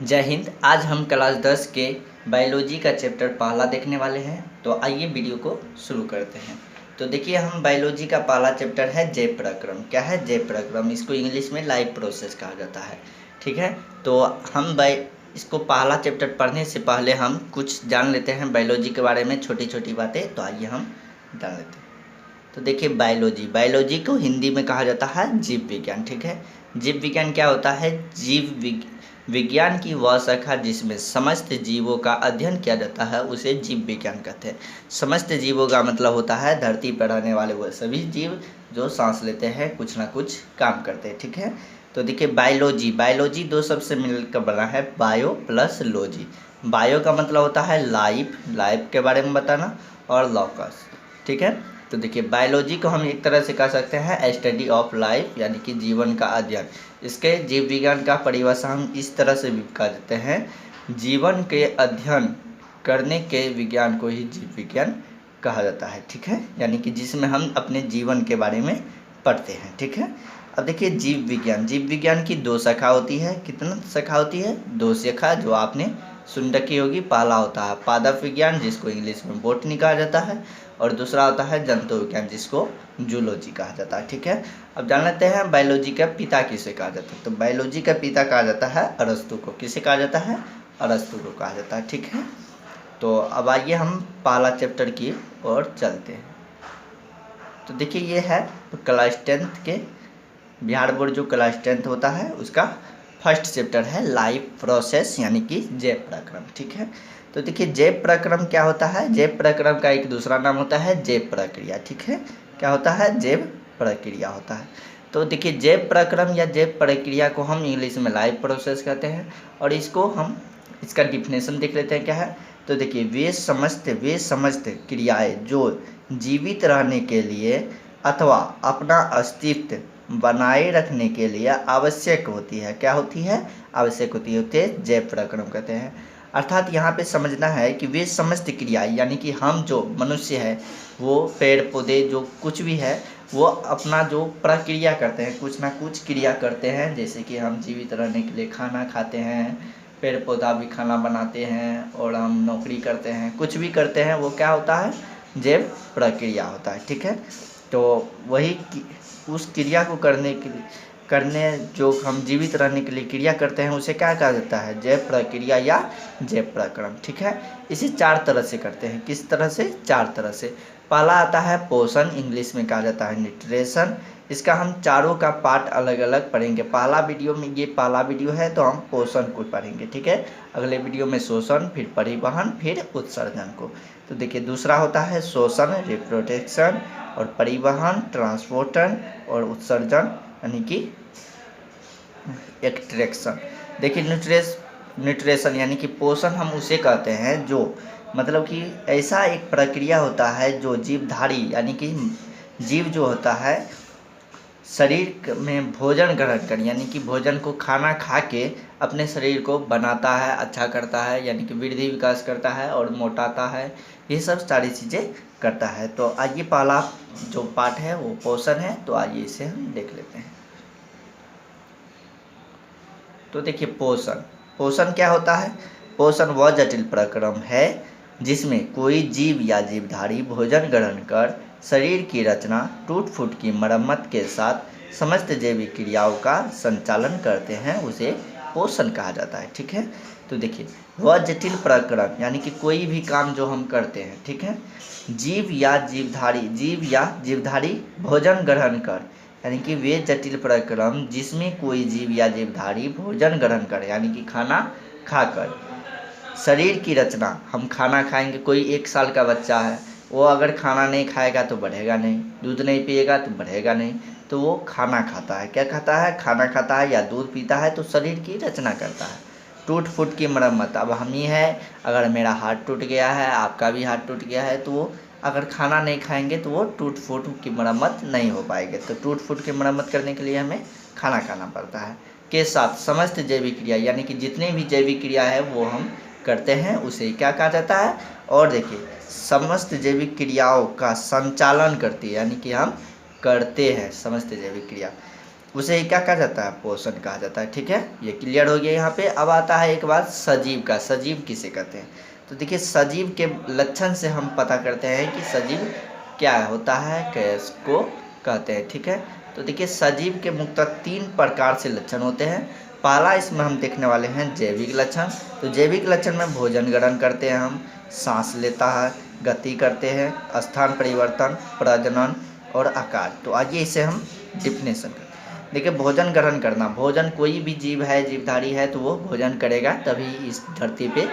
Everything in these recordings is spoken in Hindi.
जय हिंद। आज हम क्लास 10 के बायोलॉजी का चैप्टर पहला देखने वाले हैं। तो आइए वीडियो को शुरू करते हैं। तो देखिए, हम बायोलॉजी का पहला चैप्टर है जैव प्रक्रम। क्या है जैव प्रक्रम? इसको इंग्लिश में लाइफ प्रोसेस कहा जाता है। ठीक है, तो हम इसको पहला चैप्टर पढ़ने से पहले हम कुछ जान लेते हैं बायोलॉजी के बारे में, छोटी छोटी बातें। तो आइए हम जान लेते हैं। तो देखिए, बायोलॉजी को हिंदी में कहा जाता है जीव विज्ञान। ठीक है, जीव विज्ञान क्या होता है? विज्ञान की वह शाखा जिसमें समस्त जीवों का अध्ययन किया जाता है उसे जीव विज्ञान कहते हैं। समस्त जीवों का मतलब होता है धरती पर रहने वाले वह सभी जीव जो सांस लेते हैं, कुछ ना कुछ काम करते हैं। ठीक है, तो देखिए, बायोलॉजी दो शब्द से मिलकर बना है, बायो प्लस लॉजी। बायो का मतलब होता है लाइफ के बारे में बताना, और लॉकस। ठीक है, तो देखिए, बायोलॉजी को हम एक तरह से कह सकते हैं स्टडी ऑफ लाइफ, यानी कि जीवन का अध्ययन। इसके जीव विज्ञान का परिभाषा हम इस तरह से भी कह देते हैं, जीवन के अध्ययन करने के विज्ञान को ही जीव विज्ञान कहा जाता है। ठीक है, यानी कि जिसमें हम अपने जीवन के बारे में पढ़ते हैं। ठीक है, अब देखिए, जीव विज्ञान की दो शाखा होती है। कितना शाखा होती है? दो शाखा, जो आपने सुन रखी होगी। पहला होता है पादप विज्ञान, जिसको इंग्लिश में बॉटनी कहा जाता है, और दूसरा होता है जंतु विज्ञान, जिसको जूलॉजी कहा जाता है। ठीक है, अब जान लेते हैं बायोलॉजी का पिता किसे कहा जाता है। तो बायोलॉजी का पिता कहा जाता है अरस्तु को। किसे कहा जाता है? अरस्तु को कहा जाता है। ठीक है, तो अब आइए हम पहला चैप्टर की ओर चलते हैं। तो देखिए, ये है क्लास 10 के बिहार बोर्ड जो क्लास 10 होता है उसका फर्स्ट चैप्टर है लाइफ प्रोसेस, यानी कि जैव प्रक्रम। ठीक है, तो देखिए, जैव प्रक्रम क्या होता है? जैव प्रक्रम का एक दूसरा नाम होता है जैव प्रक्रिया। ठीक है, क्या होता है? जैव प्रक्रिया होता है। तो देखिए, जैव प्रक्रम या जैव प्रक्रिया को हम इंग्लिश में लाइफ प्रोसेस कहते हैं, और इसको हम इसका डिफिनेशन देख लेते हैं क्या है। तो देखिए, वे समस्त क्रियाएं जो जीवित रहने के लिए अथवा अपना अस्तित्व बनाए रखने के लिए आवश्यक होती है। क्या होती है? आवश्यक होती है, जैव प्रक्रम कहते हैं। अर्थात यहाँ पे समझना है कि वे समस्त क्रियाएं, यानी कि हम जो मनुष्य है, वो पेड़ पौधे जो कुछ भी है, वो अपना जो प्रक्रिया करते हैं, कुछ ना कुछ क्रिया करते हैं। जैसे कि हम जीवित रहने के लिए खाना खाते हैं, पेड़ पौधा भी खाना बनाते हैं, और हम नौकरी करते हैं, कुछ भी करते हैं, वो क्या होता है? जैव प्रक्रिया होता है। ठीक है, तो वही उस क्रिया को करने जो हम जीवित रहने के लिए क्रिया करते हैं उसे क्या कहा जाता है? जैव प्रक्रिया या जैव प्रक्रम। ठीक है, इसे 4 तरह से करते हैं। किस तरह से? 4 तरह से। पहला आता है पोषण, इंग्लिश में कहा जाता है न्यूट्रिशन। इसका हम चारों का पार्ट अलग अलग पढ़ेंगे। पहला वीडियो में, ये पहला वीडियो है तो हम पोषण को पढ़ेंगे। ठीक है, अगले वीडियो में शोषण, फिर परिवहन, फिर उत्सर्जन को। तो देखिए, दूसरा होता है शोषण, रिप्रोडक्शन, और परिवहन, ट्रांसपोर्टन, और उत्सर्जन यानी कि एक्सट्रैक्शन। देखिए, न्यूट्रिशन यानी कि पोषण हम उसे कहते हैं जो, मतलब कि ऐसा एक प्रक्रिया होता है जो जीवधारी, यानी कि जीव जो होता है, शरीर में भोजन ग्रहण कर, यानी कि भोजन को खाना खा के अपने शरीर को बनाता है, अच्छा करता है, यानी कि वृद्धि विकास करता है और मोटाता है, ये सब सारी चीज़ें करता है। तो आइए, पहला जो पार्ट है वो पोषण है, तो आइए इसे हम देख लेते हैं। तो देखिए, पोषण क्या होता है? पोषण वह जटिल प्रक्रम है जिसमें कोई जीव या जीवधारी भोजन ग्रहण कर शरीर की रचना, टूट फूट की मरम्मत के साथ समस्त जैविक क्रियाओं का संचालन करते हैं, उसे पोषण कहा जाता है। ठीक है, तो देखिए, वह जटिल प्रक्रम यानी कि कोई भी काम जो हम करते हैं, ठीक है, जीव या जीवधारी भोजन ग्रहण कर, यानी कि वे जटिल प्रक्रम जिसमें कोई जीव या जीवधारी भोजन ग्रहण करे, यानी कि खाना खाकर शरीर की रचना, हम खाना खाएंगे, कोई 1 साल का बच्चा है, वो अगर खाना नहीं खाएगा तो बढ़ेगा नहीं, दूध नहीं पिएगा तो बढ़ेगा नहीं, तो वो खाना खाता है। क्या खाता है? खाना खाता है या दूध पीता है, तो शरीर की रचना करता है। टूट फूट की मरम्मत, अब हम ही है, अगर मेरा हाथ टूट गया है, आपका भी हाथ टूट गया है, तो वो अगर खाना नहीं खाएंगे तो वो टूट फूट की मरम्मत नहीं हो पाएगी। तो टूट फूट की मरम्मत करने के लिए हमें खाना खाना पड़ता है। के साथ समस्त जैविक क्रिया, यानी कि जितनी भी जैविक क्रिया है वो हम करते हैं, उसे क्या कहा जाता है? और देखिए, समस्त जैविक क्रियाओं का संचालन करती है, यानी कि हम करते हैं समस्त जैविक क्रिया, उसे ही क्या कहा जाता है, पोषण कहा जाता है। ठीक है, ये क्लियर हो गया यहाँ पे। अब आता है एक बात सजीव का। सजीव किसे कहते हैं? तो देखिए सजीव के लक्षण से हम पता करते हैं कि सजीव क्या होता है, किसको कहते हैं। ठीक है, तो देखिए सजीव के मुख्यतः 3 प्रकार से लक्षण होते हैं। पहला इसमें हम देखने वाले हैं जैविक लक्षण। तो जैविक लक्षण में भोजन ग्रहण करते हैं हम, सांस लेता है, गति करते हैं, स्थान परिवर्तन, प्रजनन और आकार। तो आइए इसे हम डिफिनेशन करते हैं। देखिए भोजन ग्रहण करना, भोजन कोई भी जीव है, जीवधारी है तो वो भोजन करेगा तभी इस धरती पे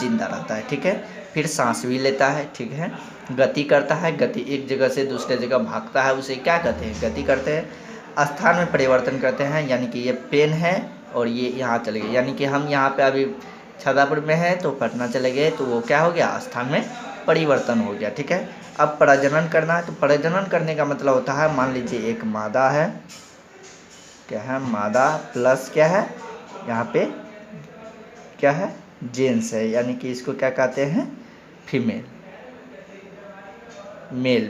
जिंदा रहता है। ठीक है, फिर सांस भी लेता है। ठीक है, गति करता है, गति एक जगह से दूसरे जगह भागता है, उसे क्या कहते हैं, गति करते हैं। स्थान में परिवर्तन करते हैं, यानी कि ये पेन है और ये यहाँ चले गए, यानी कि हम यहाँ पे अभी छातापुर में है तो पटना चले गए तो वो क्या हो गया, स्थान में परिवर्तन हो गया। ठीक है, अब प्रजनन करना है। तो प्रजनन करने का मतलब होता है, मान लीजिए एक मादा है, क्या है, मादा प्लस क्या है, यहाँ पे क्या है, जेंट्स है, यानी कि इसको क्या कहते हैं, फीमेल,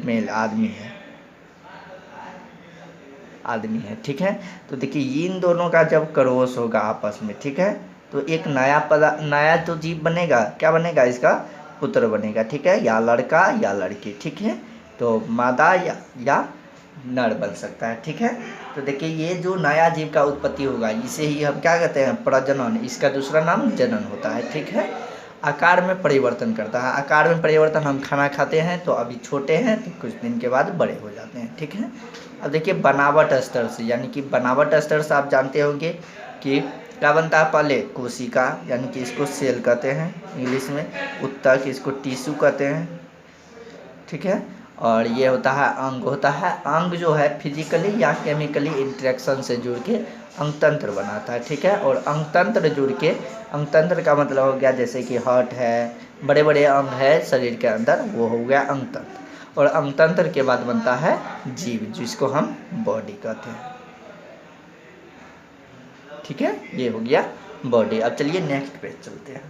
मेल आदमी है, ठीक है। तो देखिए इन दोनों का जब क्रॉस होगा आपस में, ठीक है, तो एक नया तो जीव बनेगा, क्या बनेगा, इसका पुत्र बनेगा। ठीक है, या लड़का या लड़की। ठीक है, तो मादा या नर बन सकता है। ठीक है, तो देखिए ये जो नया जीव का उत्पत्ति होगा इसे ही हम क्या कहते हैं, प्रजनन। इसका दूसरा नाम जनन होता है। ठीक है, आकार में परिवर्तन करता है। आकार में परिवर्तन, हम खाना खाते हैं तो अभी छोटे हैं तो कुछ दिन के बाद बड़े हो जाते हैं। ठीक है, अब देखिए बनावट स्तर से, यानी कि बनावट स्तर से आप जानते होंगे कि क्या बनता है, पहले कोशिका, यानी कि इसको सेल कहते हैं इंग्लिश में, उत्तक इसको टिश्यू कहते हैं। ठीक है, और ये होता है अंग होता है। अंग जो है फिजिकली या केमिकली इंटरेक्शन से जुड़ के अंगतंत्र बनाता है। ठीक है, और अंगतंत्र जुड़ के, अंगतंत्र का मतलब हो गया जैसे कि हार्ट है, बड़े बड़े अंग है शरीर के अंदर, वो हो गया अंगतंत्र। और अंगतंत्र के बाद बनता है जीव, जिसको हम बॉडी कहते हैं। ठीक है, ये हो गया बॉडी। अब चलिए नेक्स्ट पेज चलते हैं।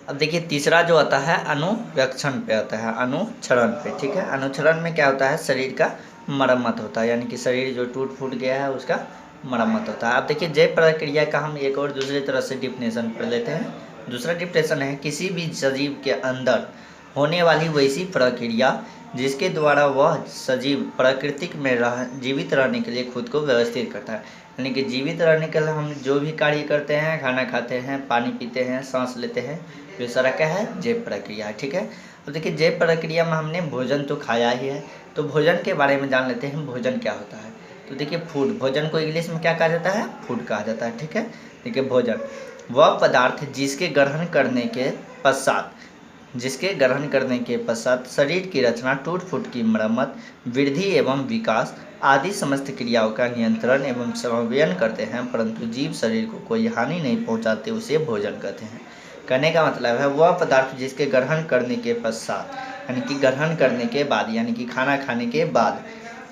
अब देखिए तीसरा जो आता है अनुवेक्षण पे आता है, अनुक्षरण पे। ठीक है, अनुक्षरण में क्या होता है, शरीर का मरम्मत होता है, यानी कि शरीर जो टूट फूट गया है उसका मरम्मत होता है। अब देखिए जैव प्रक्रिया का हम एक और दूसरी तरह से डिफिनेशन पढ़ लेते हैं। दूसरा डिफिनेशन है किसी भी सजीव के अंदर होने वाली वैसी प्रक्रिया जिसके द्वारा वह सजीव प्राकृतिक में जीवित रहने के लिए खुद को व्यवस्थित करता है। यानी कि जीवित रहने के लिए हम जो भी कार्य करते हैं, खाना खाते हैं, पानी पीते हैं, सांस लेते हैं, ये सारा क्या है, जैव प्रक्रिया है। ठीक है, तो देखिए जैव प्रक्रिया में हमने भोजन तो खाया ही है, तो भोजन के बारे में जान लेते हैं, भोजन क्या होता है। तो देखिए फूड, भोजन को इंग्लिश में क्या कहा जाता है, फूड कहा जाता है। ठीक है, देखिए भोजन वह पदार्थ जिसके ग्रहण करने के पश्चात शरीर की रचना, टूट फूट की मरम्मत, वृद्धि एवं विकास आदि समस्त क्रियाओं का नियंत्रण एवं समन्वयन करते हैं, परंतु जीव शरीर को कोई हानि नहीं पहुंचाते, उसे भोजन कहते हैं। कहने का मतलब है वह पदार्थ जिसके ग्रहण करने के पश्चात, यानी कि ग्रहण करने के बाद, यानी कि खाना खाने के बाद,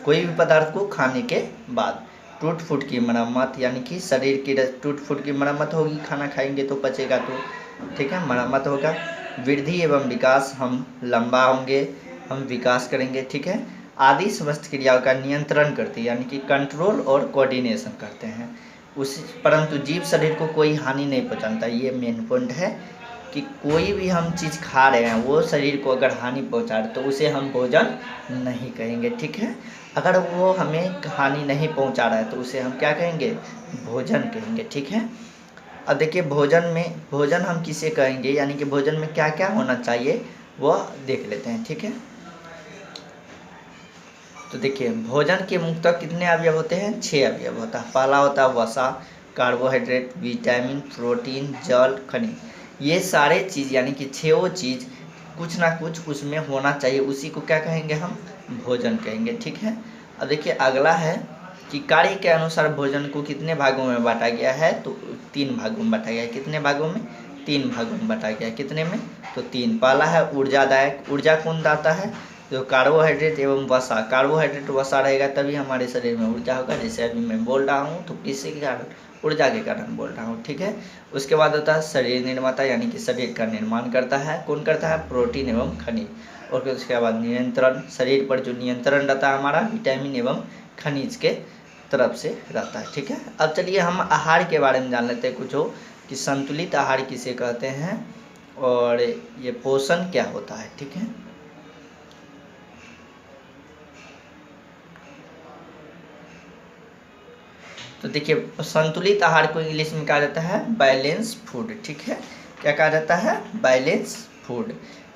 कोई भी पदार्थ को खाने के बाद टूट फूट की मरम्मत, यानी कि शरीर की टूट फूट की मरम्मत होगी, खाना खाएंगे तो पचेगा तो, ठीक है, मरम्मत होगा। वृद्धि एवं विकास, हम लंबा होंगे, हम विकास करेंगे। ठीक है, आदि समस्त क्रियाओं का नियंत्रण करते हैं, यानी कि कंट्रोल और कोऑर्डिनेशन करते हैं उस, परंतु जीव शरीर को कोई हानि नहीं पहुंचाता। ये मेन पॉइंट है कि कोई भी हम चीज़ खा रहे हैं वो शरीर को अगर हानि पहुंचा रहे तो उसे हम भोजन नहीं कहेंगे। ठीक है, अगर वो हमें हानि नहीं पहुंचा रहा है तो उसे हम क्या कहेंगे, भोजन कहेंगे। ठीक है, अब देखिए भोजन हम किसे कहेंगे, यानी कि भोजन में क्या क्या होना चाहिए वह देख लेते हैं। ठीक है, तो देखिए भोजन के मुख्यतः कितने अवयव होते हैं, 6 अवयव होता है। पहला होता है वसा, कार्बोहाइड्रेट, विटामिन, प्रोटीन, जल, खनिज। ये सारे चीज़ यानी कि 6 चीज़ कुछ ना कुछ उसमें होना चाहिए, उसी को क्या कहेंगे, हम भोजन कहेंगे। ठीक है, अब देखिए अगला है कि कार्य के अनुसार भोजन को कितने भागों में बांटा गया है, तो 3 भागों में बांटा गया है। कितने भागों में, 3 भागों में बांटा गया है। कितने में, तो 3। पहला है ऊर्जादायक, ऊर्जा कौन दाता है, तो कार्बोहाइड्रेट एवं वसा। कार्बोहाइड्रेट वसा रहेगा तभी हमारे शरीर में ऊर्जा होगा, जैसे अभी मैं बोल रहा हूँ तो किसी के कारण, ऊर्जा के कारण बोल रहा हूँ। ठीक है, उसके बाद होता है शरीर निर्माता, यानी कि शरीर का निर्माण करता है, कौन करता है, प्रोटीन एवं खनिज। और फिर उसके बाद नियंत्रण, शरीर पर जो नियंत्रण रहता है हमारा, विटामिन एवं खनिज के तरफ से रहता है। ठीक है, अब चलिए हम आहार के बारे में जान लेते हैं कुछ हो कि संतुलित आहार किसे कहते हैं और ये पोषण क्या होता है। ठीक है, तो देखिए संतुलित आहार को इंग्लिश में कहा जाता है बैलेंस फूड। ठीक है, क्या कहा जाता है? बैलेंस फूड,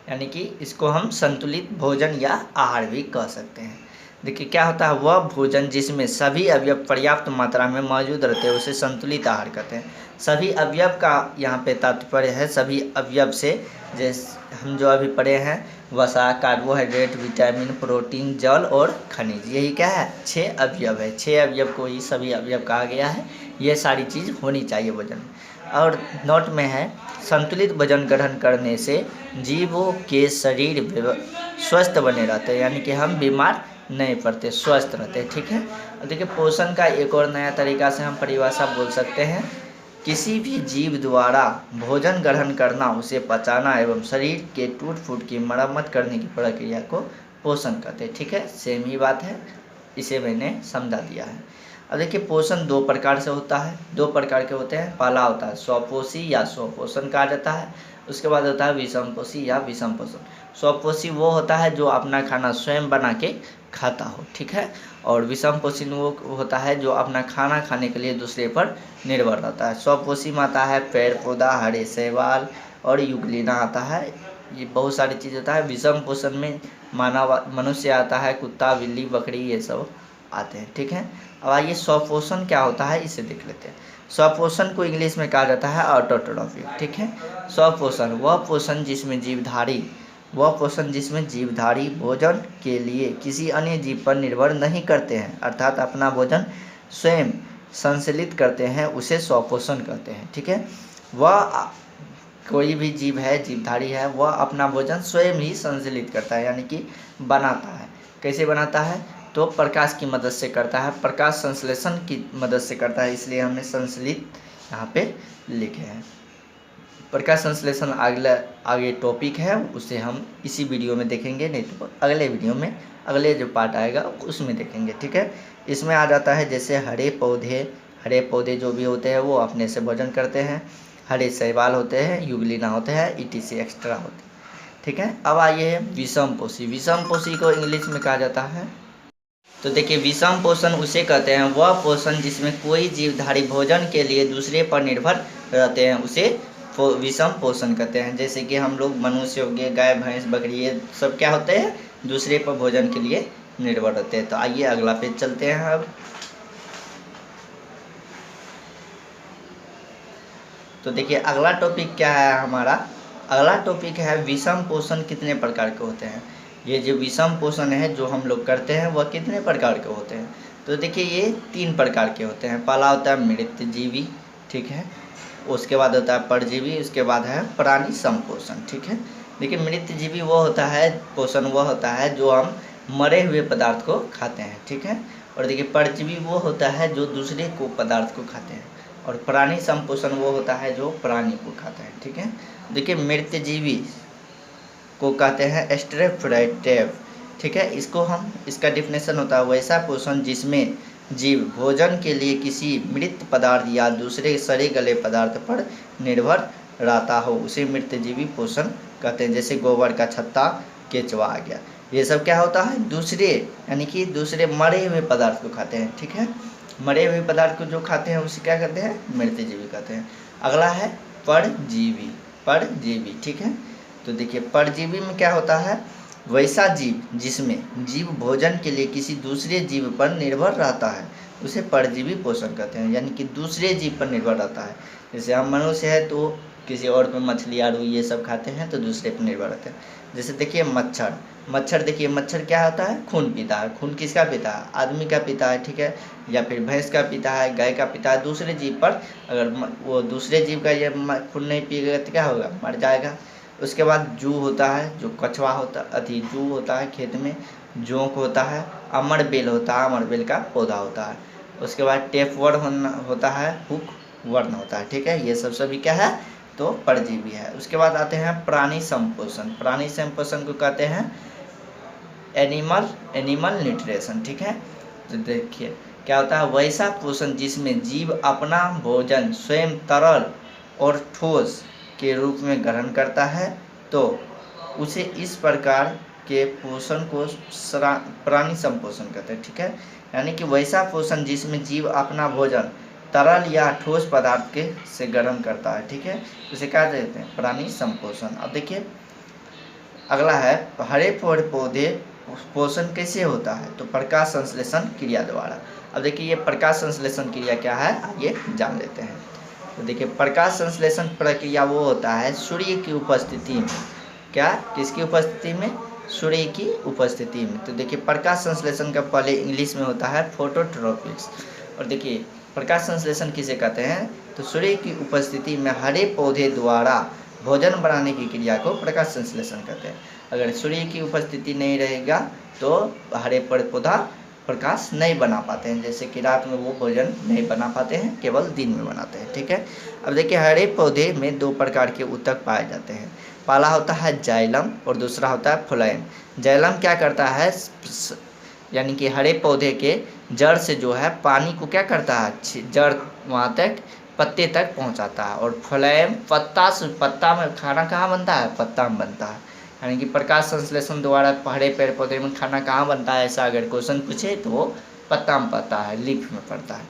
यानी कि इसको हम संतुलित भोजन या आहार भी कह सकते हैं। देखिए क्या होता है, वह भोजन जिसमें सभी अवयव पर्याप्त मात्रा में मौजूद रहते हैं उसे संतुलित आहार कहते हैं। सभी अवयव का यहाँ पे तात्पर्य है सभी अवयव से, जैसे हम जो अभी पढ़े हैं वसा, कार्बोहाइड्रेट, विटामिन, प्रोटीन, जल और खनिज, यही क्या है? 6 अवयव है। 6 अवयव को ही सभी अवयव कहा गया है। ये सारी चीज़ होनी चाहिए भोजन में। और नोट में है संतुलित भोजन ग्रहण करने से जीवों के शरीर स्वस्थ बने रहते हैं, यानी कि हम बीमार नहीं पड़ते, स्वस्थ रहते हैं। ठीक है, और देखिए पोषण का एक और नया तरीका से हम परिभाषा बोल सकते हैं, किसी भी जीव द्वारा भोजन ग्रहण करना, उसे पचाना एवं शरीर के टूट फूट की मरम्मत करने की प्रक्रिया को पोषण कहते हैं। ठीक है, सेम ही बात है, इसे मैंने समझा दिया है। अब देखिए पोषण 2 प्रकार से होता है, 2 प्रकार के होते हैं। पहला होता है स्वपोषी या स्वपोषण कहा जाता है, उसके बाद होता है विषमपोषी या विषम पोषण। स्वपोषी वो होता है जो अपना खाना स्वयं बना के खाता हो। ठीक है, और विषम पोषी वो होता है जो अपना खाना खाने के लिए दूसरे पर निर्भर रहता है। स्वपोषी में आता है पेड़ पौधा, हरे शैवाल और युगलिना आता है, ये बहुत सारी चीज़ होता है। विषम पोषण में मनुष्य आता है, कुत्ता, बिल्ली, बकरी, ये सब आते हैं। ठीक है, अब आइए स्वपोषण क्या होता है इसे देख लेते हैं। स्वपोषण को इंग्लिश में कहा जाता है ऑटोट्रॉफी। ठीक है, स्वपोषण वह पोषण जिसमें जीवधारी भोजन के लिए किसी अन्य जीव पर निर्भर नहीं करते हैं, अर्थात अपना भोजन स्वयं संश्लेषित करते हैं, उसे स्वपोषण कहते हैं। ठीक है, वह कोई भी जीव है, जीवधारी है, वह अपना भोजन स्वयं ही संश्लेषित करता है, यानी कि बनाता है। कैसे बनाता है? तो प्रकाश की मदद से करता है, प्रकाश संश्लेषण की मदद से करता है, इसलिए हमने संश्लेषित यहाँ पे लिखे हैं। प्रकाश संश्लेषण आगे टॉपिक है, उसे हम इसी वीडियो में देखेंगे, नहीं तो अगले वीडियो में अगले जो पार्ट आएगा उसमें देखेंगे। ठीक है, इसमें आ जाता है जैसे हरे पौधे जो भी होते हैं वो अपने से भोजन करते हैं, हरे शैवाल होते हैं, युगलिना होते हैं, ETC एक्स्ट्रा होते हैं। ठीक है, अब आइए विषम पोषी को इंग्लिश में कहा जाता है, तो देखिए विषम पोषण उसे कहते हैं वह पोषण जिसमें कोई जीवधारी भोजन के लिए दूसरे पर निर्भर रहते हैं, उसे विषम पोषण कहते हैं। जैसे कि हम लोग मनुष्य हो गए, गाय, भैंस, बकरी, ये सब क्या होते हैं? दूसरे पर भोजन के लिए निर्भर रहते हैं। तो आइए अगला पेज चलते हैं। अब तो देखिए अगला टॉपिक क्या है हमारा? अगला टॉपिक है विषम पोषण कितने प्रकार के होते हैं। ये जो विषम पोषण है जो हम लोग करते हैं वह कितने प्रकार के होते हैं? तो देखिए ये 3 प्रकार के होते हैं। पहला होता है मृतजीवी, ठीक है, उसके बाद होता है परजीवी, उसके बाद है प्राणी संपोषण। ठीक है, देखिए मृतजीवी वो होता है, पोषण वह होता है जो हम मरे हुए पदार्थ को खाते हैं। ठीक है, और देखिए परजीवी वो होता है जो दूसरे को पदार्थ को खाते हैं, और प्राणी संपोषण वो होता है जो प्राणी को खाता है। ठीक है, देखिए मृतजीवी को कहते हैं एस्ट्रेफ्राइटेव। ठीक है, इसका डिफिनेशन होता है वैसा पोषण जिसमें जीव भोजन के लिए किसी मृत पदार्थ या दूसरे सड़े गले पदार्थ पर निर्भर रहता हो, उसे मृतजीवी पोषण कहते हैं। जैसे गोबर का छत्ता, केचुआ आ गया, ये सब क्या होता है? दूसरे यानी कि दूसरे मरे हुए पदार्थ को खाते हैं। ठीक है, मरे हुए पदार्थ को जो खाते हैं उसे क्या कहते हैं? मृतजीवी कहते हैं। अगला है परजीवी। ठीक है, तो देखिए परजीवी में क्या होता है? वैसा जीव जिसमें जीव भोजन के लिए किसी दूसरे जीव पर निर्भर रहता है, उसे परजीवी पोषण कहते हैं, यानी कि दूसरे जीव पर निर्भर रहता है। जैसे हम मनुष्य है तो किसी और पर मछली, आलू ये सब खाते हैं तो दूसरे पर निर्भर रहते हैं। जैसे देखिए मच्छर देखिए मच्छर क्या होता है? खून पीता है। खून किसका पीता है? आदमी का पीता है। ठीक है, या फिर भैंस का पीता है, गाय का पीता है। दूसरे जीव पर अगर वो दूसरे जीव का ये खून नहीं पिएगा तो क्या होगा? मर जाएगा। उसके बाद जू होता है, जो कछुआ होता जू होता है, खेत में जोंक होता है, अमरबेल होता है, अमरबेल का पौधा होता है। उसके बाद टेपवर्म होता है, हुक वर्ण होता है। ठीक है, ये सब सभी क्या है? तो परजीवी है। उसके बाद आते हैं प्राणी संपोषण को कहते हैं एनिमल न्यूट्रिशन। ठीक है, तो देखिए क्या होता है, वैसा पोषण जिसमें जीव अपना भोजन स्वयं तरल और ठोस के रूप में ग्रहण करता है, तो उसे इस प्रकार के पोषण को प्राणी संपोषण कहते हैं। ठीक है, यानी कि वैसा पोषण जिसमें जीव अपना भोजन तरल या ठोस पदार्थ के से ग्रहण करता है। ठीक है, उसे क्या कहते हैं, प्राणी संपोषण। अब देखिए अगला है, हरे पेड़ पौधे पोषण कैसे होता है, तो प्रकाश संश्लेषण क्रिया द्वारा। अब देखिए ये प्रकाश संश्लेषण क्रिया क्या है, ये जान लेते हैं। तो देखिए प्रकाश संश्लेषण प्रक्रिया वो होता है सूर्य की उपस्थिति में, क्या किसकी उपस्थिति में, सूर्य की उपस्थिति में। तो देखिए प्रकाश संश्लेषण का पहले इंग्लिश में होता है फोटोट्रोपिक्स। और देखिए प्रकाश संश्लेषण किसे कहते हैं, तो सूर्य की उपस्थिति में हरे पौधे द्वारा भोजन बनाने की क्रिया को प्रकाश संश्लेषण कहते हैं। अगर सूर्य की उपस्थिति नहीं रहेगा तो हरे पेड़ पौधा प्रकाश नहीं बना पाते हैं, जैसे कि रात में वो भोजन नहीं बना पाते हैं, केवल दिन में बनाते हैं। ठीक है, अब देखिए हरे पौधे में दो प्रकार के ऊतक पाए जाते हैं। पहला होता है जाइलम और दूसरा होता है फ्लोएम। जाइलम क्या करता है, यानी कि हरे पौधे के जड़ से जो है पानी को क्या करता है, जड़ वहाँ तक पत्ते तक पहुँचाता है। और फ्लोएम पत्ता से, पत्ता में खाना कहाँ बनता है, पत्ता में बनता है। यानी कि प्रकाश संश्लेषण द्वारा हरे पेड़ पौधे में खाना कहाँ बनता है, ऐसा अगर क्वेश्चन पूछे तो वो पत्ता में पड़ता है, लीफ में पड़ता है,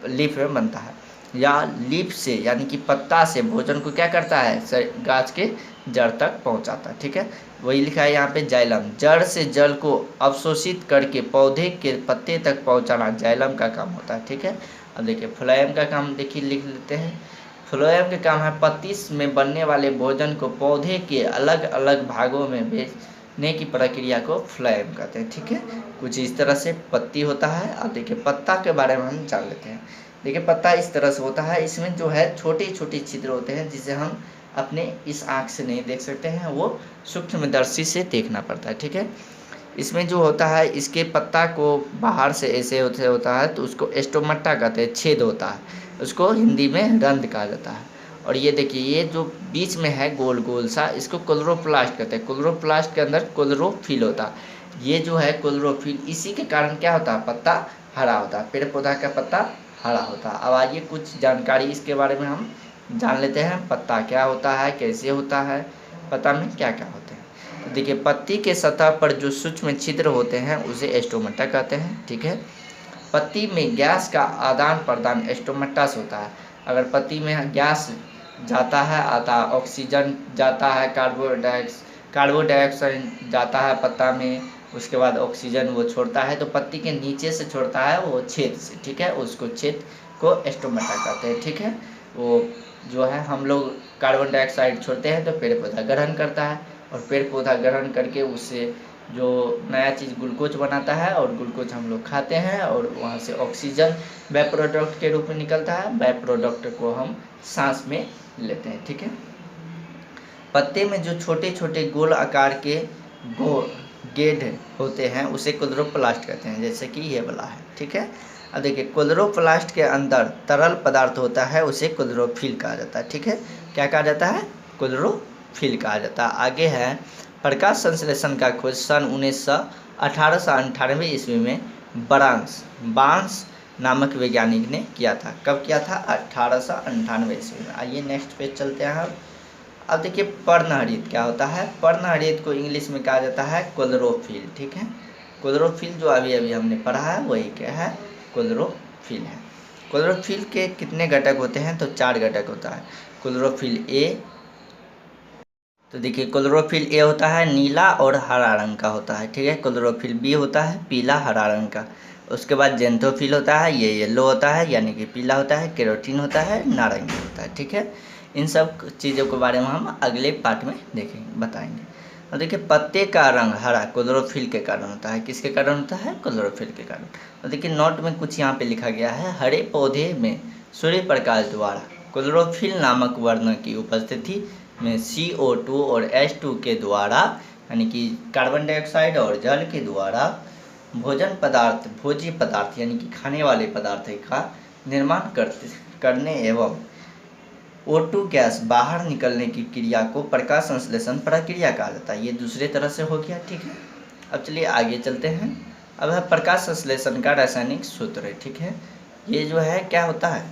लीफ में बनता है। या लीफ से यानी कि पत्ता से भोजन को क्या करता है, गाछ के जड़ तक पहुंचाता है। ठीक है, वही लिखा है यहाँ पे जाइलम, जड़ से जल को अवशोषित करके पौधे के पत्ते तक पहुंचाना जाइलम का काम होता है। ठीक है, अब देखिए फ्लोएम का काम देखिए लिख लेते हैं। फ्लोएम का काम है पत्ती में बनने वाले भोजन को पौधे के अलग अलग भागों में भेजने की प्रक्रिया को फ्लोएम कहते हैं। ठीक है, कुछ इस तरह से पत्ती होता है। अब देखिए पत्ता के बारे में हम जान लेते हैं। देखिए पत्ता इस तरह से होता है, इसमें जो है छोटे छोटे छिद्र होते हैं जिसे हम अपने इस आँख से नहीं देख सकते हैं, वो सूक्ष्मदर्शी से देखना पड़ता है। ठीक है, इसमें जो होता है, इसके पत्ता को बाहर से ऐसे होता है तो उसको स्टोमटा कहते हैं, छेद होता है, उसको हिंदी में रंध्र कहा जाता है। और ये देखिए ये जो बीच में है गोल गोल सा, इसको क्लोरोप्लास्ट कहते हैं। क्लोरोप्लास्ट के अंदर क्लोरोफिल होता है, ये जो है क्लोरोफिल, इसी के कारण क्या होता है, पत्ता हरा होता है, पेड़ पौधा का पत्ता हरा होता है। अब आइए कुछ जानकारी इसके बारे में हम जान लेते हैं, पत्ता क्या होता है, कैसे होता है, पत्ता में क्या क्या होते हैं। तो देखिए पत्ती के सतह पर जो सूक्ष्म छिद्र होते हैं उसे स्टोमेटा कहते हैं। ठीक है, पत्ती में गैस का आदान प्रदान स्टोमेटा से होता है। अगर पत्ती में गैस जाता है, आता ऑक्सीजन जाता है, कार्बन डाइऑक्साइड जाता है पत्ता में, उसके बाद ऑक्सीजन वो छोड़ता है, तो पत्ती के नीचे से छोड़ता है वो छेद से। ठीक है, उसको छेद को स्टोमेटा कहते हैं। ठीक है, वो जो है हम लोग कार्बन डाइऑक्साइड छोड़ते हैं तो पेड़ पौधा ग्रहण करता है, और पेड़ पौधा ग्रहण करके उससे जो नया चीज़ ग्लूकोज बनाता है, और ग्लूकोज हम लोग खाते हैं, और वहाँ से ऑक्सीजन बाय प्रोडक्ट के रूप में निकलता है, बाय प्रोडक्ट को हम सांस में लेते हैं। ठीक है, पत्ते में जो छोटे छोटे गोल आकार के गेड होते हैं उसे क्लोरोप्लास्ट कहते हैं, जैसे कि ये वाला है। ठीक है, अब देखिए क्लोरोप्लास्ट के अंदर तरल पदार्थ होता है, उसे क्लोरोफिल कहा जाता है। ठीक है, क्या कहा जाता है, क्लोरोफिल कहा जाता है। आगे है प्रकाश संश्लेषण का खोज सन 1898 ईस्वी में बार्न्स नामक वैज्ञानिक ने किया था। कब किया था, 1898 ईस्वी में। आइए नेक्स्ट पेज चलते हैं हम। अब देखिए पर्णहरित क्या होता है, पर्णहरित को इंग्लिश में कहा जाता है क्लोरोफिल। ठीक है, क्लोरोफिल जो अभी अभी हमने पढ़ा है वही क्या है, क्लोरोफिल है। क्लोरोफिल के कितने घटक होते हैं, तो 4 घटक होता है। क्लोरोफिल ए, तो देखिए क्लोरोफिल ए होता है नीला और हरा रंग का होता है। ठीक है, क्लोरोफिल बी होता है पीला हरा रंग का। उसके बाद जेंथोफिल होता है, ये येलो होता है यानी कि पीला होता है। केरोटीन होता है, नारंगी होता है। ठीक है, इन सब चीज़ों के बारे में हम अगले पार्ट में देखेंगे, बताएंगे। और देखिए पत्ते का रंग हरा क्लोरोफिल के कारण होता है। किसके कारण होता है, क्लोरोफिल के कारण। और देखिए नोट में कुछ यहाँ पे लिखा गया है, हरे पौधे में सूर्य प्रकाश द्वारा क्लोरोफिल नामक वर्ण की उपस्थिति में CO2 और H2 के द्वारा, यानी कि कार्बन डाइऑक्साइड और जल के द्वारा भोज्य पदार्थ यानी कि खाने वाले पदार्थ का निर्माण करने एवं O2 गैस बाहर निकलने की क्रिया को प्रकाश संश्लेषण प्रक्रिया कहा जाता है। ये दूसरे तरह से हो गया। ठीक है, अब चलिए आगे चलते हैं। अब है प्रकाश संश्लेषण का रासायनिक सूत्र, ठीक है। ये जो है क्या होता है,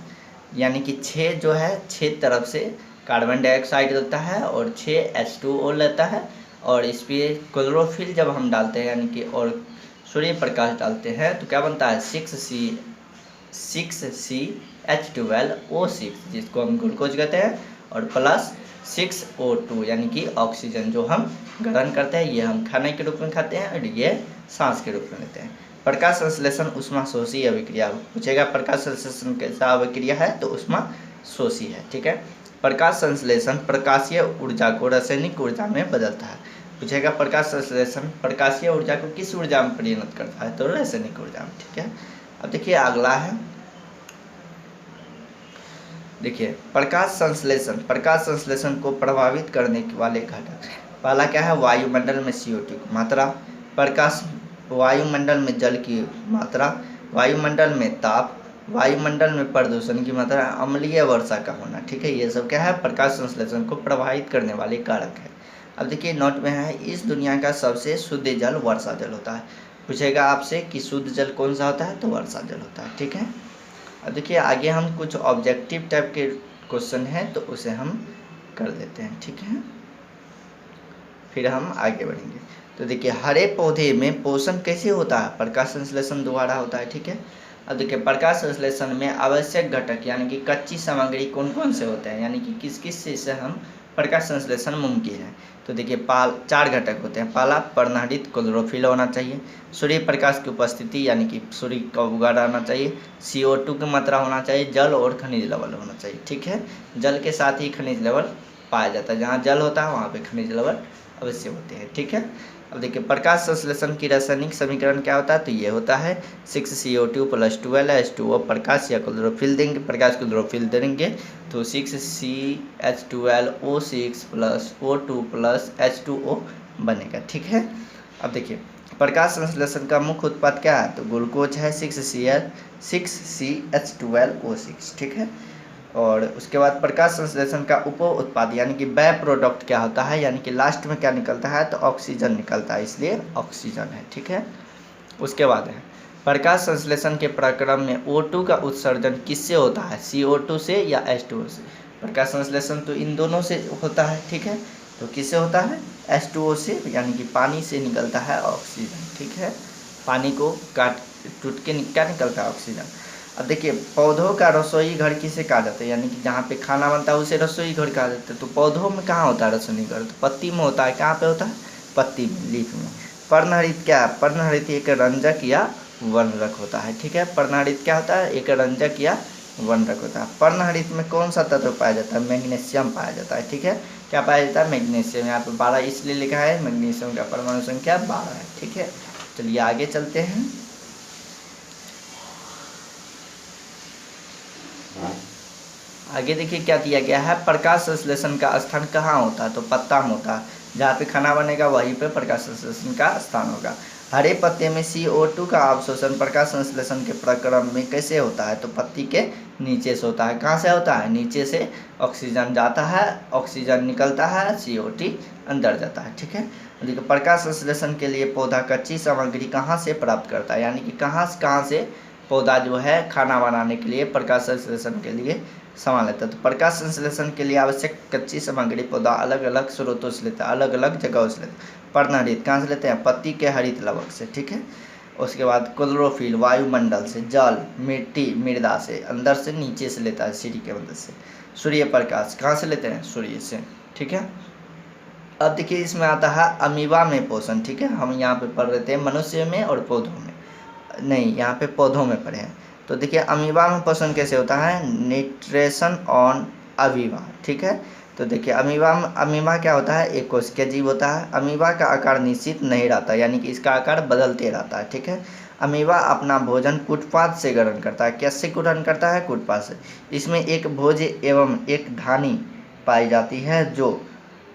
यानी कि 6 जो है 6 तरफ से कार्बन डाइऑक्साइड लेता है और 6 H2O लेता है, और इस पर क्लोरोफिल जब हम डालते हैं यानी कि और सूर्य प्रकाश डालते हैं तो क्या बनता है 6CH12O6 जिसको हम ग्लूकोज कहते हैं, और प्लस 6O2 यानी कि ऑक्सीजन जो हम ग्रहण करते हैं, ये हम खाने के रूप में खाते हैं और ये सांस के रूप में लेते हैं। प्रकाश संश्लेषण ऊष्माशोषी अभिक्रिया पूछेगा, प्रकाश संश्लेषण कैसा अभिक्रिया है तो ऊष्माशोषी है, ठीक है। प्रकाश संश्लेषण प्रकाशीय ऊर्जा को रासायनिक ऊर्जा में बदलता है, पूछेगा प्रकाश संश्लेषण प्रकाशीय ऊर्जा को किस ऊर्जा में परिणत करता है तो रासायनिक ऊर्जा में, ठीक है। अब देखिए अगला है, देखिए प्रकाश संश्लेषण को प्रभावित करने वाले घटक, पहला क्या है वायुमंडल में CO2 की मात्रा, प्रकाश वायुमंडल में जल की मात्रा, वायुमंडल में ताप, वायुमंडल में प्रदूषण की मात्रा, अम्लीय वर्षा का होना, ठीक है। ये सब क्या है प्रकाश संश्लेषण को प्रभावित करने वाले कारक है। अब देखिए नोट में है इस दुनिया का सबसे शुद्ध जल वर्षा जल होता है, पूछेगा आपसे कि शुद्ध जल कौन सा होता है तो वर्षा जल होता है, ठीक है। अब देखिए आगे हम कुछ ऑब्जेक्टिव टाइप के क्वेश्चन हैं तो उसे हम कर लेते हैं, ठीक है, फिर हम आगे बढ़ेंगे। तो देखिए हरे पौधे में पोषण कैसे होता है, प्रकाश संश्लेषण द्वारा होता है, ठीक है। अब देखिए प्रकाश संश्लेषण में आवश्यक घटक यानी कि कच्ची सामग्री कौन कौन से होते हैं, यानी कि किस किस चीज़ से हम प्रकाश संश्लेषण मुमकिन है। तो देखिए 4 घटक होते हैं, पहला पर्णहरित क्लोरोफिल होना चाहिए, सूर्य प्रकाश की उपस्थिति यानी कि सूर्य का उगाड़ आना चाहिए, CO2 की मात्रा होना चाहिए, जल और खनिज लेवल होना चाहिए, ठीक है। जल के साथ ही खनिज लेवल पाया जाता है, जहाँ जल होता है वहाँ पे खनिज लेवल अवश्य होते हैं, ठीक है। अब देखिए प्रकाश संश्लेषण की रासायनिक समीकरण क्या होता है तो ये होता है 6CO2 + 12 H2O, प्रकाश या क्लोरोफिल देंगे, प्रकाश क्लोरोफिल देंगे तो 6CH12O6 + O2 + H2O बनेगा, ठीक है। अब देखिए प्रकाश संश्लेषण का मुख्य उत्पाद क्या है तो ग्लूकोज है 6CH12O6, ठीक है। और उसके बाद प्रकाश संश्लेषण का उप उत्पाद यानी कि बाय प्रोडक्ट क्या होता है, यानी कि लास्ट में क्या निकलता है तो ऑक्सीजन निकलता है, इसलिए ऑक्सीजन है, ठीक है। उसके बाद है प्रकाश संश्लेषण के प्रक्रम में O2 का उत्सर्जन किससे होता है, CO2 से या H2O से। प्रकाश संश्लेषण तो इन दोनों से होता है, ठीक है। तो किससे होता है H2O से, यानी कि पानी से निकलता है ऑक्सीजन, ठीक है। पानी को काट टूट के क्या निकलता है ऑक्सीजन। अब देखिए पौधों का रसोई घर किसे कहा जाता है, यानी कि जहाँ पे खाना बनता है उसे रसोई घर कहा जाता है। तो पौधों में कहाँ होता है रसोई घर तो पत्ती में होता है, कहाँ पे होता है पत्ती में, लीफ में। पर्णहरित क्या है, पर्णहरित एक रंजक या वनरक होता है, ठीक है। पर्णहरित क्या होता है एक रंजक या वनरक होता है। पर्णहरित में कौन सा तत्व पाया जाता है मैग्नीशियम पाया जाता है, ठीक है। क्या पाया जाता है मैग्नीशियम, यहाँ पे 12 इसलिए लिखा है, मैग्नीशियम का परमाणु संख्या 12 है, ठीक है। चलिए आगे चलते हैं। आगे देखिए क्या दिया गया है, प्रकाश संश्लेषण का स्थान कहाँ होता है तो पत्ता में होता है, जहाँ पे खाना बनेगा वहीं पे प्रकाश संश्लेषण का स्थान होगा। हरे पत्ते में CO2 का अवशोषण प्रकाश संश्लेषण के प्रक्रम में कैसे होता है तो पत्ती के नीचे से होता है। कहाँ से होता है नीचे से, ऑक्सीजन जाता है, ऑक्सीजन निकलता है, CO2 अंदर जाता है, ठीक है। देखिए प्रकाश संश्लेषण के लिए पौधा कच्ची सामग्री कहाँ से प्राप्त करता है, यानी कि कहाँ से पौधा जो है खाना बनाने के लिए प्रकाश संश्लेषण के लिए सामान लेता है। तो प्रकाश संश्लेषण के लिए आवश्यक कच्ची सामग्री पौधा अलग अलग स्रोतों से लेता है, अलग अलग जगहों से लेता है। पर्णहरित कहाँ से लेते हैं पत्ती के हरित लवक से, ठीक है। उसके बाद क्लोरोफिल वायुमंडल से, जल मिट्टी मृदा से, अंदर से नीचे से लेता है सीढ़ी के मदद से। सूर्य प्रकाश कहाँ से लेते हैं सूर्य से, ठीक है। अब देखिए इसमें आता है अमीबा में पोषण, ठीक है। हम यहाँ पे पढ़ रहे थे मनुष्य में और पौधों में, नहीं यहाँ पे पौधों में पढ़े हैं। तो देखिए अमीबा में पोषण कैसे होता है, न्यूट्रिशन ऑन अमीबा, ठीक है। तो देखिए अमीबा क्या होता है एक कोशिकीय जीव होता है। अमीबा का आकार निश्चित नहीं रहता, यानी कि इसका आकार बदलते रहता है, ठीक है। अमीबा अपना भोजन कूटपाद से ग्रहण करता है। कैसे ग्रहण करता है कूटपाद से। इसमें एक भोज्य एवं एक धानी पाई जाती है जो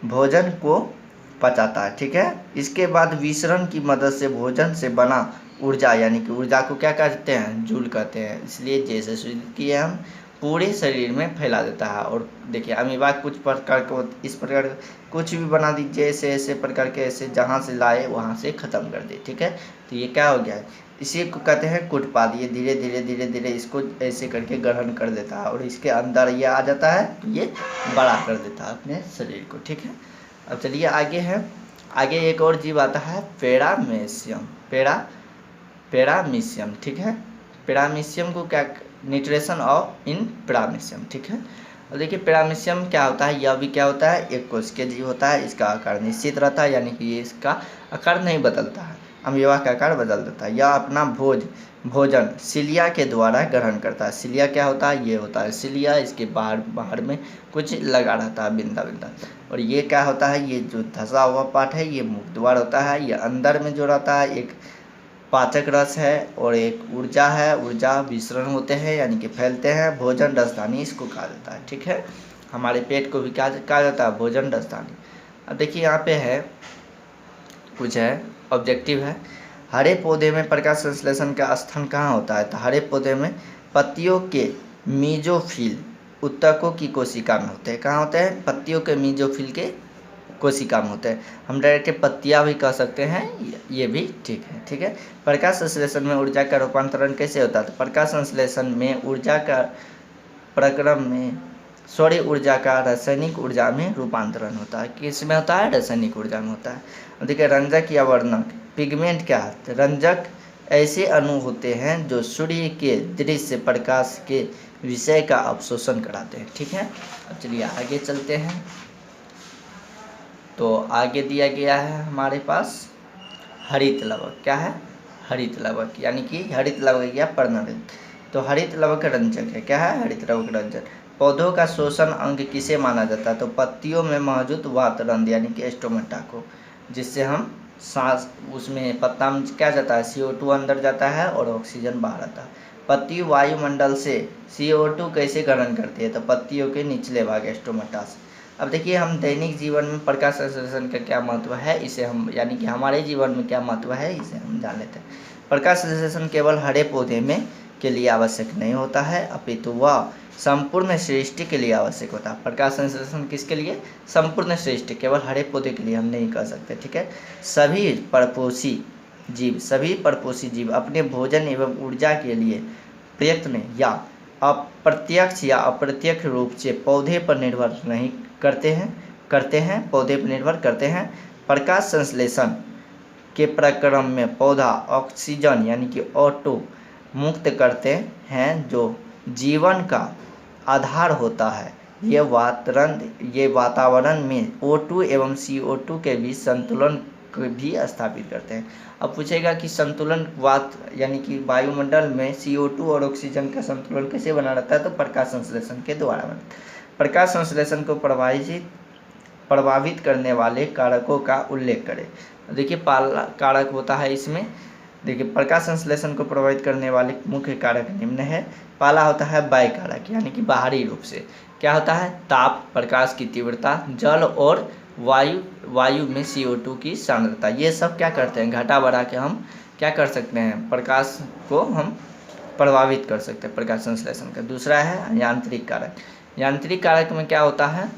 भोजन को पचाता है, ठीक है। इसके बाद विसरण की मदद से भोजन से बना ऊर्जा, यानी कि ऊर्जा को क्या कहते हैं जूल कहते हैं। इसलिए जैसे सूर्य की हम पूरे शरीर में फैला देता है। और देखिए अमीबा कुछ प्रकार को इस प्रकार कुछ भी बना दीजिए, ऐसे ऐसे प्रकार के, ऐसे जहाँ से लाए वहाँ से ख़त्म कर दिए, ठीक है। तो ये क्या हो गया है, इसी को कहते हैं कुटपाद। ये धीरे धीरे धीरे धीरे इसको ऐसे करके ग्रहण कर देता है और इसके अंदर ये आ जाता है, तो ये बड़ा कर देता है अपने शरीर को, ठीक है। अब चलिए आगे है, आगे एक और जीव आता है पैरामीशियम, पैरामीशियम, ठीक है। पैरामीशियम को क्या, न्यूट्रिशन ऑफ इन पैरामीशियम, ठीक है। और देखिए पैरामीशियम क्या होता है, यह भी क्या होता है, एक कोशिकीय जीव होता है। इसका आकार निश्चित रहता है, यानी कि ये इसका आकार नहीं बदलता है, अमीबा का आकार बदल देता है। यह अपना भोजन सिलिया के द्वारा ग्रहण करता है। सिलिया क्या होता है, ये होता है सिलिया, इसके बाहर में कुछ लगा रहता है बिंदा बिंदा। और ये क्या होता है, ये जो धसा हुआ पार्ट है ये मुख द्वार होता है। ये अंदर में जो रहता है एक पाचक रस है और एक ऊर्जा है, ऊर्जा विसरण होते हैं यानी कि फैलते हैं। भोजन रसदानी इसको कहा जाता है, ठीक है। हमारे पेट को भी क्या कहा जाता है, भोजन रसदानी। अब देखिए यहाँ पे है कुछ है ऑब्जेक्टिव है, हरे पौधे में प्रकाश संश्लेषण का स्थान कहाँ होता है। तो हरे पौधे में पत्तियों के मीजोफिल उत्तकों की कोशिका में होते हैं। कहाँ होते हैं, पत्तियों के मीजोफिल के कोशिका में होते हैं। हम डायरेक्ट पत्तियाँ भी कह सकते हैं, ये भी ठीक है, ठीक है। प्रकाश संश्लेषण में ऊर्जा का रूपांतरण कैसे होता है। तो प्रकाश संश्लेषण में ऊर्जा का प्रक्रम में सौर्य ऊर्जा का रासायनिक ऊर्जा में रूपांतरण होता है। किस में होता है, रासायनिक ऊर्जा में होता है। देखिए रंजक या वर्णक, पिगमेंट क्या है, रंजक ऐसे अणु होते हैं जो सूर्य के दृश्य प्रकाश के विषय का अवशोषण कराते हैं, ठीक है। अब चलिए आगे चलते हैं। तो आगे दिया गया है हमारे पास हरित लवक, क्या है, हरित लवक, यानी कि हरित लवक या पर्णरंजक। तो हरित लवक रंजक है, क्या है, हरित लवक रंजक। पौधों का शोषण अंग किसे माना जाता है। तो पत्तियों में मौजूद वातरंध्र यानी कि स्टोमेटा को, जिससे हम सांस, उसमें पत्ता में क्या जाता है, CO2 अंदर जाता है और ऑक्सीजन बाहर आता है। पत्ती वायुमंडल से CO2 कैसे ग्रहण करती है। तो पत्तियों के निचले भाग स्टोमेटा से। अब देखिए हम दैनिक जीवन में प्रकाश संश्लेषण का क्या महत्व है, इसे हम यानी कि हमारे जीवन में क्या महत्व है, इसे हम जान लेते हैं। प्रकाश संश्लेषण केवल हरे पौधे में के लिए आवश्यक नहीं होता है, अपितु वह संपूर्ण सृष्टि के लिए आवश्यक होता है। प्रकाश संश्लेषण किसके लिए, संपूर्ण सृष्टि, केवल हरे पौधे के लिए हम नहीं कह सकते, ठीक है। सभी परपोषी जीव अपने भोजन एवं ऊर्जा के लिए प्रयत्न या अप्रत्यक्ष या अप्रत्यक्ष रूप से पौधे पर निर्भर नहीं करते हैं पौधे पर निर्भर करते हैं। प्रकाश संश्लेषण के प्रक्रम में पौधा ऑक्सीजन यानी कि O2 मुक्त करते हैं जो जीवन का आधार होता है। ये वातावरण में O2 एवं CO2 के बीच संतुलन को भी स्थापित करते हैं। अब पूछेगा कि संतुलन यानी कि वायुमंडल में CO2 और ऑक्सीजन का संतुलन कैसे बना रहता है। तो प्रकाश संश्लेषण के द्वारा बनता है। प्रकाश संश्लेषण को प्रभावित करने वाले कारकों का उल्लेख करें। देखिए पहला कारक होता है इसमें, देखिए प्रकाश संश्लेषण को प्रभावित करने वाले मुख्य कारक निम्न है। पहला होता है बाह्य कारक यानी कि बाहरी रूप से, क्या होता है, ताप, प्रकाश की तीव्रता, जल और वायु में CO2 की सांद्रता। ये सब क्या करते हैं, घटा बढ़ा के हम क्या कर सकते हैं, प्रकाश को हम प्रभावित कर सकते हैं प्रकाश संश्लेषण का। दूसरा है यांत्रिक कारक। यांत्रिक कारक में क्या होता है,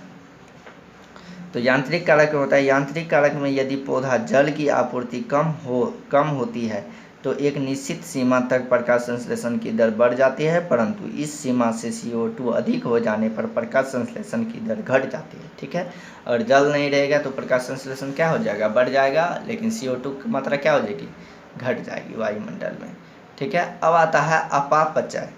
तो यांत्रिक कारक में होता है, यांत्रिक कारक में यदि पौधा जल की आपूर्ति कम होती है तो एक निश्चित सीमा तक प्रकाश संश्लेषण की दर बढ़ जाती है, परंतु इस सीमा से CO2 अधिक हो जाने पर प्रकाश संश्लेषण की दर घट जाती है, ठीक है। और जल नहीं रहेगा तो प्रकाश संश्लेषण क्या हो जाएगा, बढ़ जाएगा, लेकिन CO2 की मात्रा क्या हो जाएगी, घट जाएगी वायुमंडल में, ठीक है। अब आता है अपापचय,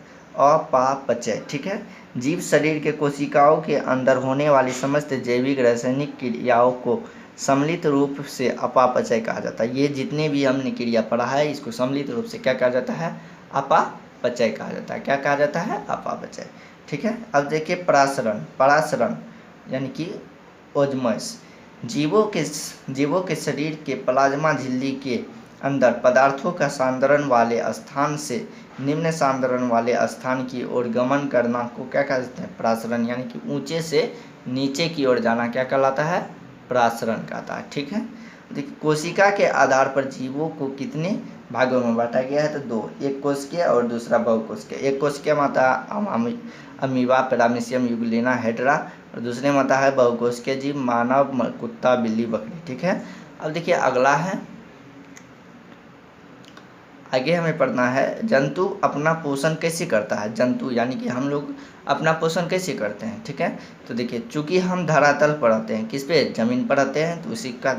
ठीक है। जीव शरीर के कोशिकाओं के अंदर होने वाली समस्त जैविक रासायनिक क्रियाओं को सम्मिलित रूप से अपापचय कहा जाता है। ये जितने भी हमने क्रिया पढ़ा है इसको सम्मिलित रूप से क्या कहा जाता है, अपापचय कहा जाता है। क्या कहा जाता है, अपापचय, ठीक है। अब देखिए परासरण यानी कि ओजमस। जीवों के शरीर के प्लाज्मा झिल्ली के अंदर पदार्थों का सांद्रण वाले स्थान से निम्न सांद्रण वाले स्थान की ओर गमन करना को क्या कहते हैं, परासरण, यानी कि ऊंचे से नीचे की ओर जाना क्या कहलाता है, परासरण कहता है, ठीक है। देखिए कोशिका के आधार पर जीवों को कितने भागों में बांटा गया है, तो दो, एक कोशिकीय और दूसरा बहुकोशिकीय। एक कोशिकीय में आता है अमीबा, पैरामीशियम, यूग्लिना, हेड्रा। और दूसरे में आता है बहुकोशिकीय जीव, मानव, कुत्ता, बिल्ली, बकरी। ठीक है, अब देखिए अगला है, आगे हमें पढ़ना है जंतु अपना पोषण कैसे करता है। जंतु यानी कि हम लोग अपना पोषण कैसे करते हैं। ठीक है, तो देखिए चूंकि हम धरातल पर रहते हैं, किस पे, जमीन पर रहते हैं, तो उसी का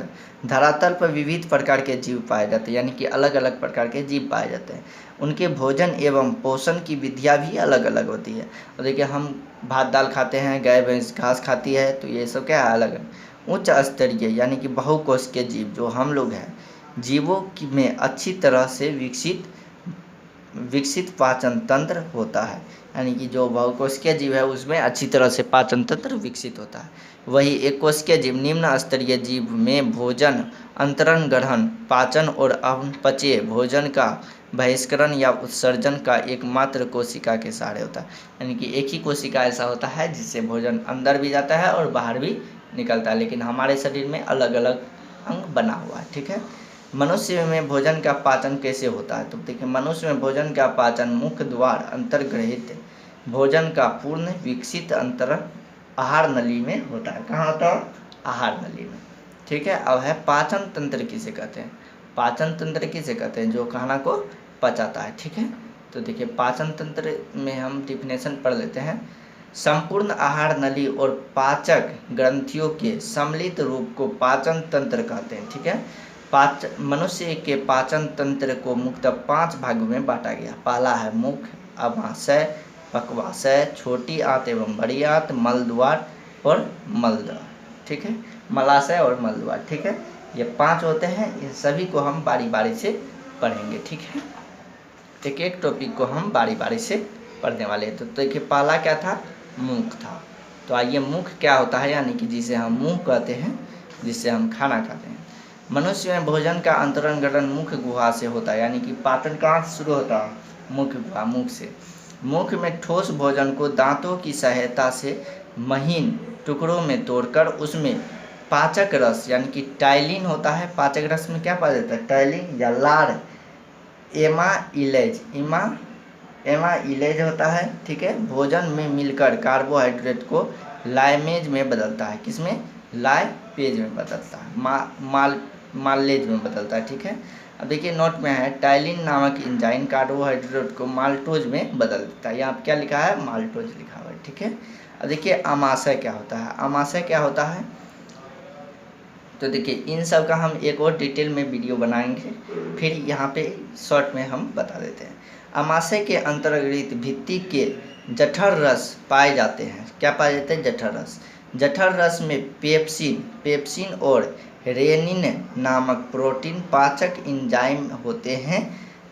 धरातल पर विविध प्रकार के जीव पाए जाते हैं, यानी कि अलग अलग प्रकार के जीव पाए जाते हैं। उनके भोजन एवं पोषण की विधियाँ भी अलग अलग होती है। और देखिए हम भात दाल खाते हैं, गाय भैंस घास खाती है, तो ये सब क्या है, अलग है। उच्च स्तरीय यानी कि बहुकोशिकीय जीव जो हम लोग हैं, जीवों में अच्छी तरह से विकसित पाचन तंत्र होता है, यानी कि जो बहुकोशिकीय जीव है उसमें अच्छी तरह से पाचन तंत्र विकसित होता है। वही एक कोशिकीय जीव निम्न स्तरीय जीव में भोजन अंतरण, ग्रहण, पाचन और अपचय भोजन का बहिष्करण या उत्सर्जन का एकमात्र कोशिका के सहारे होता है, यानी कि एक ही कोशिका ऐसा होता है जिससे भोजन अंदर भी जाता है और बाहर भी निकलता है, लेकिन हमारे शरीर में अलग अलग अंग बना हुआ है। ठीक है, मनुष्य में भोजन का पाचन कैसे होता है, तो देखिए मनुष्य में भोजन का पाचन मुख्य द्वार अंतर्ग्रहित भोजन का पूर्ण विकसित अंतरण आहार नली में होता है। कहाँ होता है, आहार नली में। ठीक है, अब है पाचन तंत्र किसे कहते हैं। पाचन तंत्र किसे कहते हैं, जो खाना को पचाता है। ठीक है, तो देखिए पाचन तंत्र में हम डिफिनेशन पढ़ लेते हैं। संपूर्ण आहार नली और पाचक ग्रंथियों के सम्मिलित रूप को पाचन तंत्र कहते हैं। ठीक है, मनुष्य के पाचन तंत्र को मुख्यतः 5 भागों में बांटा गया। पहला है मुख, अमाशय, पक्वाशय, छोटी आंत एवं बड़ी आंत, मलद्वार और मलद्वार। ठीक है, मलाशय और मलद्वार। ठीक है, ये 5 होते हैं, इन सभी को हम बारी बारी से पढ़ेंगे। ठीक है, एक एक टॉपिक को हम बारी बारी से पढ़ने वाले हैं। तो देखिए पहला क्या था, मुख था। तो आइए मुख क्या होता है, यानी कि जिसे हम मुंह कहते हैं, जिससे हम खाना खाते हैं। मनुष्य में भोजन का अंतरण ग्रहण मुख गुहा से होता है, यानी कि पाचन कहाँ से शुरू होता है, मुख गुहा, मुख से। मुख में ठोस भोजन को दांतों की सहायता से महीन टुकड़ों में तोड़कर उसमें पाचक रस यानी कि टाइलिन होता है। पाचक रस में क्या पाया जाता है, टाइलिन या लार, एमाइलेज होता है। ठीक है, भोजन में मिलकर कार्बोहाइड्रेट को लाइमेज में बदलता है, किसमें, लाइपेज में बदलता है, मालेज में बदलता है। ठीक है, अब देखिए नोट में है, टाइलिन नामक एंजाइम कार्बोहाइड्रेट को माल्टोज में बदल देता है। यहाँ पे क्या लिखा है, माल्टोज लिखा हुआ है। ठीक है, अब देखिए अमाशय क्या होता है। अमाशय क्या होता है, तो देखिए इन सब का हम एक और डिटेल में वीडियो बनाएंगे, फिर यहाँ पे शॉर्ट में हम बता देते हैं। अमाशय के अंतर्गत भित्ति के जठर रस पाए जाते हैं। क्या पाए जाते हैं, जठर रस। जठर रस में पेप्सिन और रेनिन नामक प्रोटीन पाचक एंजाइम होते हैं।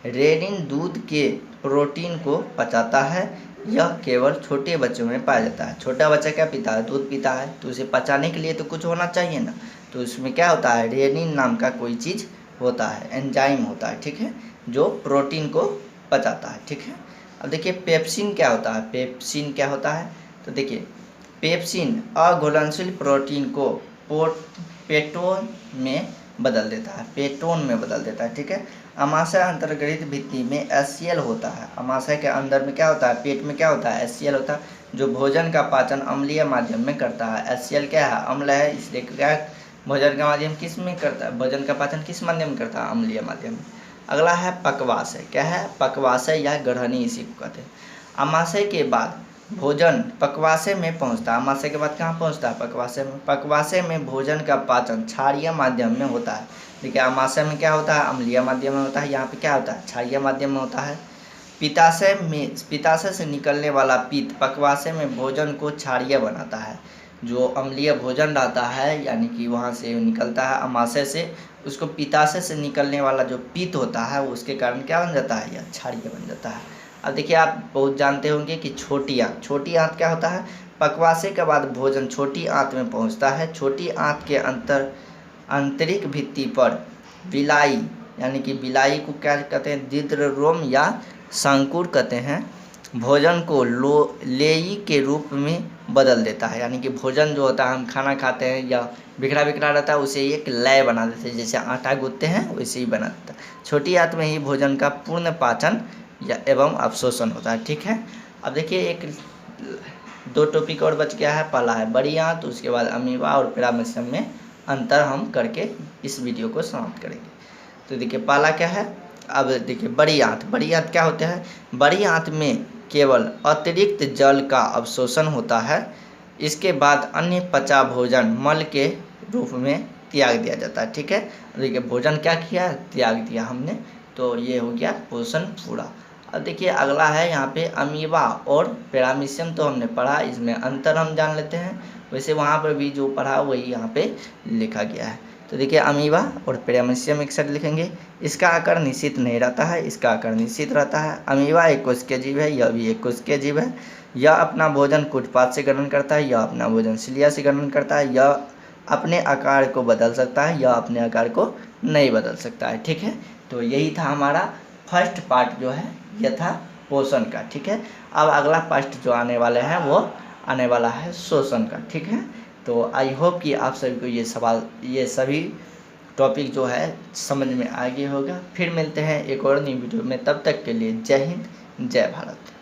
रेनिन दूध के प्रोटीन को पचाता है। यह केवल छोटे बच्चों में पाया जाता है। छोटा बच्चा क्या पीता है, दूध पीता है, तो उसे पचाने के लिए तो कुछ होना चाहिए ना, तो उसमें क्या होता है, रेनिन नाम का कोई चीज़ होता है, एंजाइम होता है। ठीक है, जो प्रोटीन को पचाता है। ठीक है, अब देखिए पेप्सिन क्या होता है। पेप्सिन क्या होता है, तो देखिए पेप्सिन अघुलनशील प्रोटीन को पेटोन में बदल देता है, पेटोन में बदल देता है। ठीक है, अमाशय अंतर्गत भित्ति में एससीएल होता है। अमाशय के अंदर में क्या होता है, पेट में क्या होता है, एससीएल होता है, जो भोजन का पाचन अम्लीय माध्यम में करता है। एससीएल क्या है, अम्ल है, इसलिए क्या भोजन का माध्यम किस में करता है, भोजन का पाचन किस माध्यम में करता है, अम्लीय माध्यम में। अगला है पक्वाशय। क्या है, पक्वाशय या ग्रहणी, इसी को कहते हैं। अमाशय के बाद भोजन पक्वाशय में पहुंचता है। अमाशय के बाद कहाँ पहुंचता है, पक्वाशय में। पक्वाशय में भोजन का पाचन क्षारीय माध्यम में होता है। देखिए अमाशय में क्या होता है, अम्लीय माध्यम में होता है, यहाँ पे क्या होता है, क्षारीय माध्यम में होता है। पित्ताशय से निकलने वाला पित्त पक्वाशय में भोजन को क्षारीय बनाता है। जो अम्लीय भोजन रहता है, यानी कि वहाँ से निकलता है अमाशय से, उसको पित्ताशय से निकलने वाला जो पित्त होता है उसके कारण क्या बन जाता है, यह क्षारीय बन जाता है। अब देखिए आप बहुत जानते होंगे कि छोटी आंत क्या होता है, पक्वाशय के बाद भोजन छोटी आंत में पहुंचता है। छोटी आंत के आंतरिक भित्ति पर विलाई, यानी कि विलाई को क्या कहते हैं, दीर्घरोम या संकुर कहते हैं, भोजन को लेई के रूप में बदल देता है। यानी कि भोजन जो होता है, हम खाना खाते हैं या बिखरा बिखरा रहता है, उसे एक लय बना देते हैं, जैसे आटा गूंथते हैं वैसे ही बना देता है। छोटी आंत में ही भोजन का पूर्ण पाचन या एवं अवशोषण होता है। ठीक है, अब देखिए एक दो टॉपिक और बच गया है। पहला है बड़ी आंत, उसके बाद अमीबा और पैरामीशियम में अंतर हम करके इस वीडियो को समाप्त करेंगे। तो देखिए पहला क्या है, अब देखिए बड़ी आंत। बड़ी आंत क्या होता है? बड़ी आंत में केवल अतिरिक्त जल का अवशोषण होता है, इसके बाद अन्य पचा भोजन मल के रूप में त्याग दिया जाता है। ठीक है, देखिए भोजन क्या किया? त्याग दिया हमने, तो ये हो गया पोषण पूरा। अब देखिए अगला है यहाँ पे अमीबा और पैरामीशियम, तो हमने पढ़ा, इसमें अंतर हम जान लेते हैं। वैसे वहाँ पर भी जो पढ़ा वही यहाँ पे लिखा गया है। तो देखिए अमीबा और पैरामीशियम एक साथ लिखेंगे। इसका आकार निश्चित नहीं रहता है, इसका आकार निश्चित रहता है। अमीबा एक कोशिकीय जीव है, यह भी एक कोशिकीय जीव है। यह अपना भोजन कुटपाथ से ग्रहण करता है, यह अपना भोजन सिलिया से ग्रहण करता है। यह अपने आकार को बदल सकता है, यह अपने आकार को नहीं बदल सकता है। ठीक है, तो यही था हमारा फर्स्ट पार्ट जो है, यह था पोषण का। ठीक है, अब अगला पार्ट जो आने वाले हैं वो आने वाला है शोषण का। ठीक है, तो आई होप कि आप सभी को ये सभी टॉपिक जो है समझ में आ गया होगा। फिर मिलते हैं एक और नई वीडियो में, तब तक के लिए जय हिंद, जय भारत।